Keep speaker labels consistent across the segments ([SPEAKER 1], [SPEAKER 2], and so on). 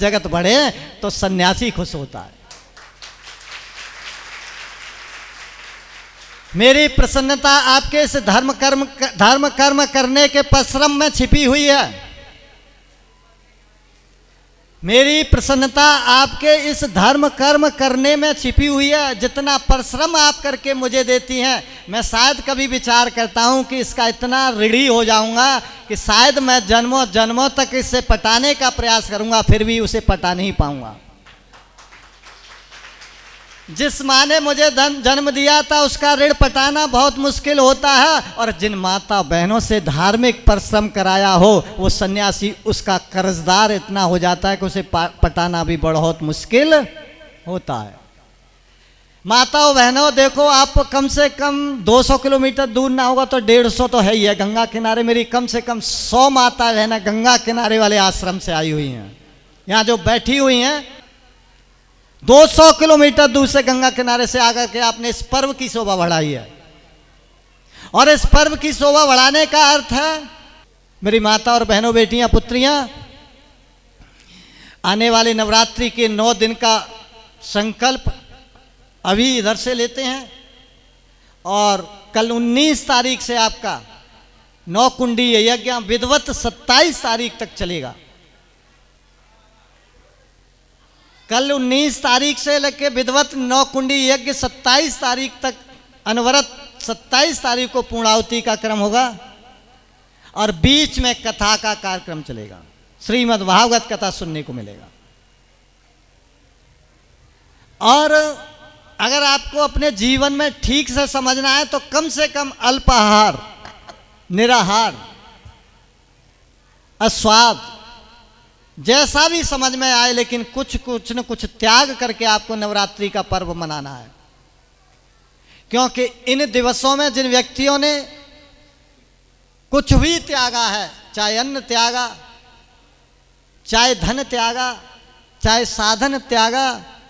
[SPEAKER 1] जगत बढ़े तो सन्यासी खुश होता है। मेरी प्रसन्नता आपके इस धर्म कर्म करने के परिश्रम में छिपी हुई है। मेरी प्रसन्नता आपके इस धर्म कर्म करने में छिपी हुई है। जितना परिश्रम आप करके मुझे देती हैं, मैं शायद कभी विचार करता हूं कि इसका इतना ऋणी हो जाऊंगा कि शायद मैं जन्मों जन्मों तक इससे पटाने का प्रयास करूंगा, फिर भी उसे पटा नहीं पाऊंगा। जिस माँ ने मुझे जन्म दिया था उसका ऋण पटाना बहुत मुश्किल होता है, और जिन माता बहनों से धार्मिक परिश्रम कराया हो वो सन्यासी उसका कर्जदार इतना हो जाता है कि उसे पटाना भी बहुत मुश्किल होता है। माताओं बहनों देखो, आप कम से कम 200 किलोमीटर दूर ना होगा तो 150 तो है ही है। गंगा किनारे मेरी कम से कम 100 माता बहना गंगा किनारे वाले आश्रम से आई हुई हैं। यहाँ जो बैठी हुई हैं 200 किलोमीटर दूर से गंगा किनारे से आकर के आपने इस पर्व की शोभा बढ़ाई है। और इस पर्व की शोभा बढ़ाने का अर्थ है, मेरी माता और बहनों, बेटियां, पुत्रियां, आने वाले नवरात्रि के 9 दिन का संकल्प अभी इधर से लेते हैं, और कल 19 तारीख से आपका 9 कुंडी यज्ञ विधिवत 27 तारीख तक चलेगा। कल 19 तारीख से लेके विधिवत 9 कुंडी यज्ञ 27 तारीख तक, अनवरत 27 तारीख को पूर्णाहुति का क्रम होगा, और बीच में कथा का कार्यक्रम चलेगा। श्रीमद् भागवत कथा सुनने को मिलेगा। और अगर आपको अपने जीवन में ठीक से समझना है तो कम से कम अल्पाहार, निराहार, अस्वाद, जैसा भी समझ में आए, लेकिन कुछ न कुछ त्याग करके आपको नवरात्रि का पर्व मनाना है। क्योंकि इन दिवसों में जिन व्यक्तियों ने कुछ भी त्यागा है, चाहे अन्न त्यागा, चाहे धन त्यागा, चाहे साधन त्यागा,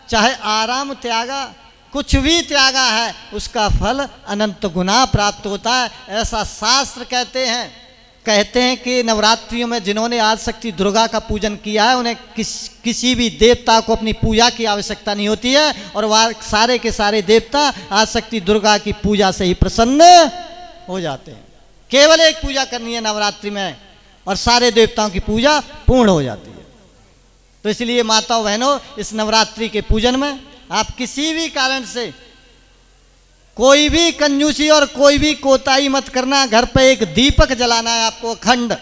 [SPEAKER 1] चाहे आराम त्यागा, कुछ भी त्यागा है, उसका फल अनंत गुना प्राप्त होता है। ऐसा शास्त्र कहते हैं कि नवरात्रियों में जिन्होंने आज शक्ति दुर्गा का पूजन किया है उन्हें किसी भी देवता को अपनी पूजा की आवश्यकता नहीं होती है, और वह सारे के सारे देवता आज शक्ति दुर्गा की पूजा से ही प्रसन्न हो जाते हैं। केवल एक पूजा करनी है नवरात्रि में और सारे देवताओं की पूजा पूर्ण हो जाती है। तो इसलिए माताओं बहनों, इस नवरात्रि के पूजन में आप किसी भी कारण से कोई भी कंजूसी और कोई भी कोताही मत करना। घर पे एक दीपक जलाना है आपको अखंड,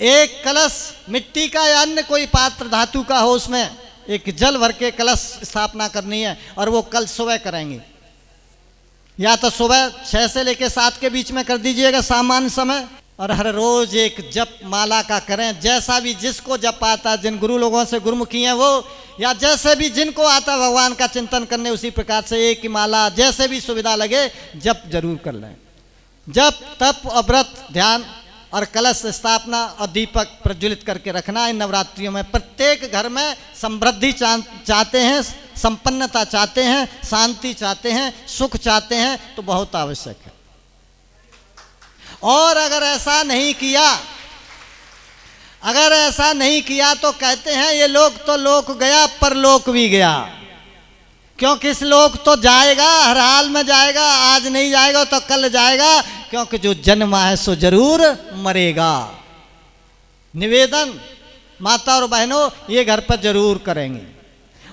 [SPEAKER 1] एक कलश मिट्टी का या अन्य कोई पात्र धातु का हो, उसमें एक जल भर के कलश स्थापना करनी है, और वो कल सुबह करेंगे। या तो सुबह 6 से लेकर 7 के बीच में कर दीजिएगा सामान्य समय, और हर रोज एक जप माला का करें। जैसा भी जिसको जप आता, जिन गुरु लोगों से गुरुमुखी हैं वो, या जैसे भी जिनको आता भगवान का चिंतन करने, उसी प्रकार से एक ही माला जैसे भी सुविधा लगे जप जरूर कर लें। जप, तप, व्रत, ध्यान और कलश स्थापना और दीपक प्रज्वलित करके रखना। इन नवरात्रियों में प्रत्येक घर में समृद्धि चाहते हैं, संपन्नता चाहते हैं, शांति चाहते हैं, सुख चाहते हैं, तो बहुत आवश्यक है। और अगर ऐसा नहीं किया तो कहते हैं ये लोक तो लोक गया, परलोक भी गया। क्योंकि इस लोक तो जाएगा, हर हाल में जाएगा, आज नहीं जाएगा तो कल जाएगा, क्योंकि जो जन्मा है सो जरूर मरेगा। निवेदन माता और बहनों ये घर पर जरूर करेंगे।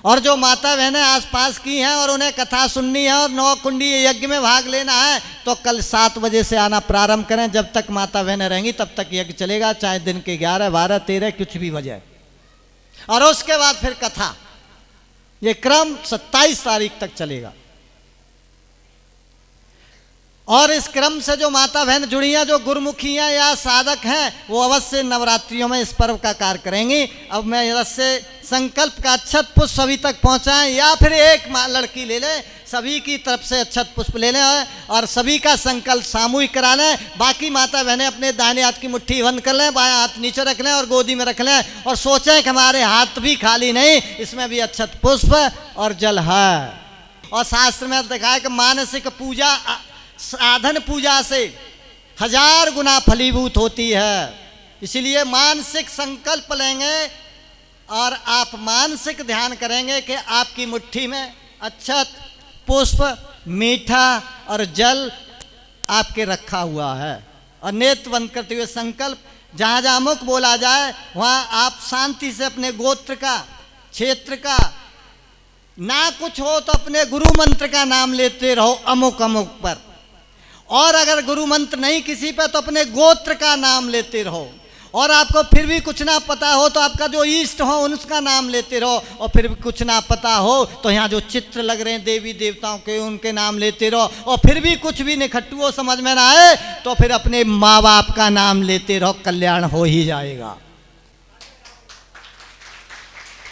[SPEAKER 1] और जो माता बहनें आसपास की हैं और उन्हें कथा सुननी है और 9 कुंडी यज्ञ में भाग लेना है, तो कल 7 बजे से आना प्रारंभ करें। जब तक माता बहनें रहेंगी तब तक यज्ञ चलेगा, चाहे दिन के 11, 12, 13 कुछ भी बजे। और उसके बाद फिर कथा, ये क्रम 27 तारीख तक चलेगा। और इस क्रम से जो माता बहन जुड़ी हैं, जो गुरुमुखी हैं या साधक हैं, वो अवश्य नवरात्रियों में इस पर्व का कार्य करेंगी। अब मैं इधर से संकल्प का अक्षत पुष्प सभी तक पहुंचाएं, या फिर एक लड़की ले लें, सभी की तरफ से अक्षत पुष्प ले लें और सभी का संकल्प सामूहिक करा लें। बाकी माता बहनें अपने दाहिने हाथ की मुट्ठी बंद कर लें, बायां हाथ नीचे रख लें और गोदी में रख लें, और सोचें कि हमारे हाथ भी खाली नहीं, इसमें भी अक्षत पुष्प और जल है। और शास्त्र में देखा है कि मानसिक पूजा साधन पूजा से 1000 गुना फलीभूत होती है। इसलिए मानसिक संकल्प लेंगे और आप मानसिक ध्यान करेंगे कि आपकी मुट्ठी में अक्षत, पुष्प, मीठा और जल आपके रखा हुआ है। और नेत्र बंद करते हुए संकल्प, जहाँ जहाँ मुख बोला जाए वहाँ आप शांति से अपने गोत्र का, क्षेत्र का, ना कुछ हो तो अपने गुरु मंत्र का नाम लेते रहो अमुक अमुक पर। और अगर गुरु मंत्र नहीं किसी पर तो अपने गोत्र का नाम लेते रहो। और आपको फिर भी कुछ ना पता हो तो आपका जो इष्ट हो उनका नाम लेते रहो। और फिर भी कुछ ना पता हो तो यहाँ जो चित्र लग रहे हैं देवी देवताओं के, उनके नाम लेते रहो। और फिर भी कुछ भी निखट्टू हो, समझ में ना आए तो फिर अपने माँ बाप का नाम लेते रहो, कल्याण हो ही जाएगा।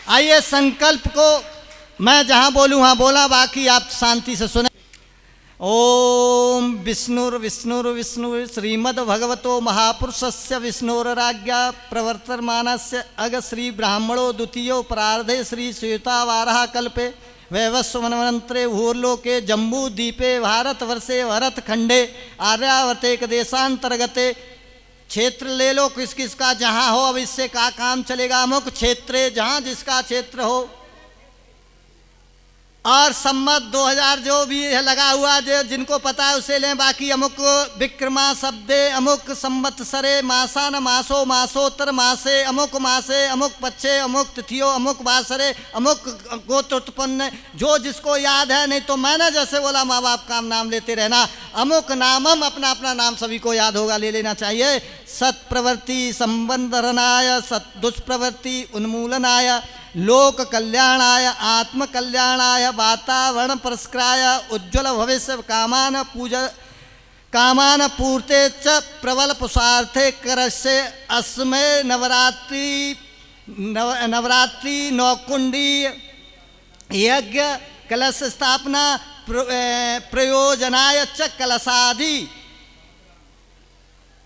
[SPEAKER 1] आइए संकल्प को मैं जहाँ बोलूँ वहाँ बोला, बाकी आप शांति से सुने। ओम विष्णुर्विष्णुर्विष्णु श्रीमद् भगवतो महापुरुषस्य विष्णुराज्ञा प्रवर्तमानस्य अग श्री ब्राह्मणो द्वितीयो परार्धे श्री श्वेतावारः कल्पे वैवस्वन्वंतरे भूर्लोके जम्बूद्वीपे भारतवर्षे भरतखंडे आर्यावर्ते देशांतर्गते। क्षेत्र ले लो किस किसका जहाँ हो, अब इससे का काम चलेगा। अमुक क्षेत्रे, जहाँ जिसका क्षेत्र हो। और सम्मत 2000 जो भी है लगा हुआ, जो जिनको पता है उसे लें। बाकी अमुक विक्रमा शब्दे अमुक संवत्सरे मासान मासो मासोत्तर मासे अमुक मासे अमुक पक्षे अमुक तिथियो अमुक वासरे अमुक गोत्र उत्पन्न, जो जिसको याद है। नहीं तो मैंने जैसे बोला माँ बाप का नाम लेते रहना। अमुक नामम, अपना अपना नाम सभी को याद होगा, ले लेना चाहिए। सत्प्रवृत्ति संबंधरणाय, सत दुष्प्रवृत्ति उन्मूलनाय, लोक कल्याणाय, आत्म कल्याणाय, वातावरण पुरस्काराय, उज्ज्वल भविष्य कामान पूर्ते च प्रबल पुरुषार्थे करस्य अस्मै नवरात्रि नौकुंडी यज्ञ कलश स्थापना प्रयोजनाय च कलशादि।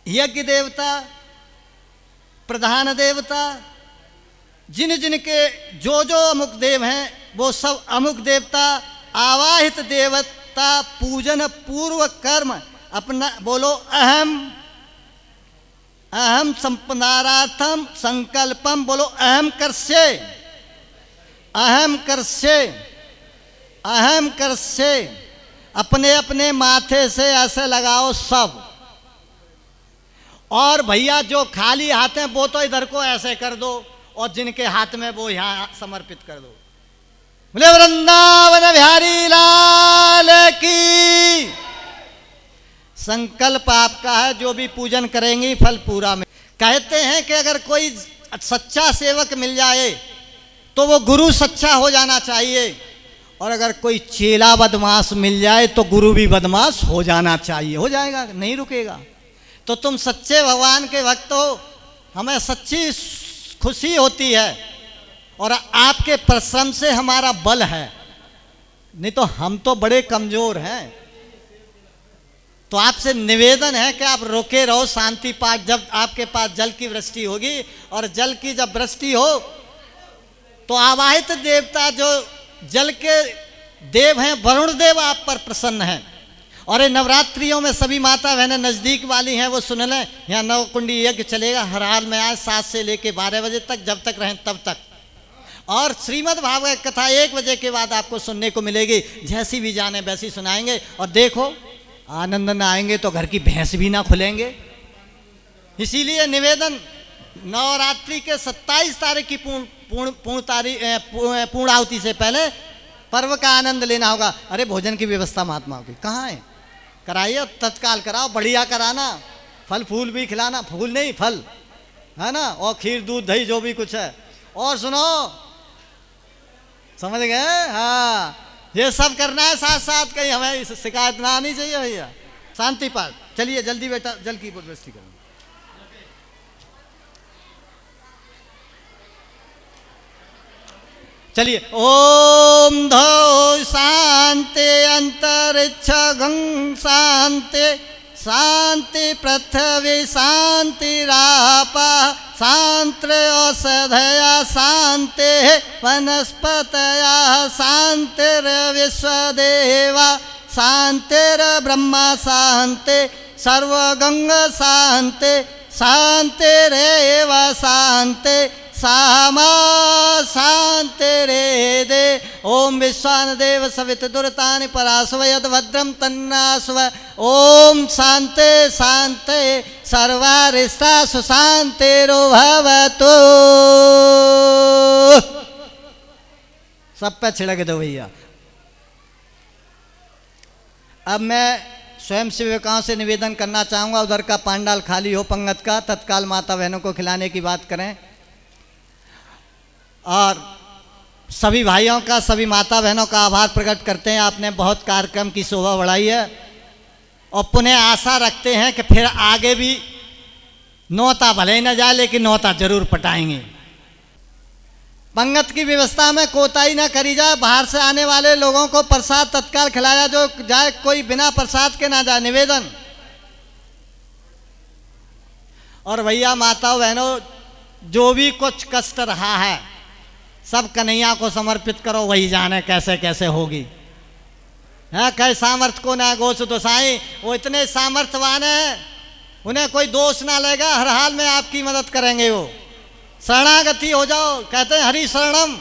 [SPEAKER 1] यज्ञ देवता, प्रधान देवता, जिन जिन के जो जो अमुक देव हैं वो सब अमुक देवता, आवाहित देवता पूजन पूर्व कर्म अपना बोलो। अहम अहम संपन्नार्थम संकल्पम, बोलो अहम कर्ष्ये, अहम कर्ष्ये, अहम कर्ष्ये। अपने अपने माथे से ऐसे लगाओ सब। और भैया जो खाली हाथ हैं वो तो इधर को ऐसे कर दो, और जिनके हाथ में वो यहाँ समर्पित कर दो। बोले वृंदावन बिहारी लाल की। संकल्प आपका है, जो भी पूजन करेंगी फल पूरा में। कहते हैं कि अगर कोई सच्चा सेवक मिल जाए तो वो गुरु सच्चा हो जाना चाहिए, और अगर कोई चेला बदमाश मिल जाए तो गुरु भी बदमाश हो जाना चाहिए। हो जाएगा, नहीं रुकेगा। तो तुम सच्चे भगवान के भक्त हो, हमें सच्ची खुशी होती है, और आपके परिश्रम से हमारा बल है। नहीं तो हम तो बड़े कमजोर हैं। तो आपसे निवेदन है कि आप रोके रहो शांति पाठ। जब आपके पास जल की वृष्टि होगी, और जल की जब वृष्टि हो तो आवाहित देवता जो जल के देव हैं, वरुण देव आप पर प्रसन्न हैं। और ये नवरात्रियों में सभी माता बहनें नज़दीक वाली हैं वो सुन लें, यहाँ नवकुंडी यज्ञ चलेगा हर हाल में। आए 7 से लेकर 12 बजे तक, जब तक रहें तब तक। और श्रीमद् भागवत कथा 1 बजे के बाद आपको सुनने को मिलेगी। जैसी भी जाने वैसी सुनाएंगे। और देखो आनंद न आएंगे तो घर की भैंस भी ना खुलेंगे। इसीलिए निवेदन, नवरात्रि के 27 तारीख की पूर्ण आहुति से पहले पर्व का आनंद लेना होगा। अरे भोजन की व्यवस्था महात्माओं की कहाँ है? कराइए, तत्काल कराओ, बढ़िया कराना। फल फूल भी खिलाना, फूल नहीं फल, है ना। और खीर दूध दही जो भी कुछ है। और सुनो, समझ गए? हाँ, ये सब करना है साथ साथ, कहीं हमें शिकायत ना आनी चाहिए भैया। शांति पाठ। चलिए जल्दी बेटा, जल की व्यवस्था करो। चलिए। ओम धौ शांति अंतरिक्ष गं शांति, शांति पृथ्वी शांति रापा, शांति औषधया शांति वनस्पतया शांतिर्विश्वदेवा, शांतिर्ब्रह्मा शांति सर्वगंग शांति, शांतिरेव शांति सामा शांतिरेदे ओम विश्वानदेव सवित दुर्तानि परास्वयद भद्रम तन्नास्व ओम शांति शांति सर्वारिष्टा सुशांतिरो भवतु। सब पे छिड़क दो भैया। अब मैं स्वयं सेवकों से निवेदन करना चाहूँगा, उधर का पांडाल खाली हो पंगत का, तत्काल माता बहनों को खिलाने की बात करें। और सभी भाइयों का, सभी माता बहनों का आभार प्रकट करते हैं, आपने बहुत कार्यक्रम की शोभा बढ़ाई है। और पुनः आशा रखते हैं कि फिर आगे भी नौता भले ही न जाए लेकिन नौता जरूर पटाएंगे। पंगत की व्यवस्था में कोताही न करी जाए, बाहर से आने वाले लोगों को प्रसाद तत्काल खिलाया जो जाए, कोई बिना प्रसाद के ना जाए, निवेदन। और भैया माताओं बहनों, जो भी कुछ कष्ट रहा है सब कन्हैया को समर्पित करो, वही जाने कैसे कैसे होगी। है कई सामर्थ्य को ना गोस दोसाई, वो इतने सामर्थ्यवान है, उन्हें कोई दोष ना लेगा, हर हाल में आपकी मदद करेंगे। वो शरणागति हो जाओ, कहते हैं हरि शरणम,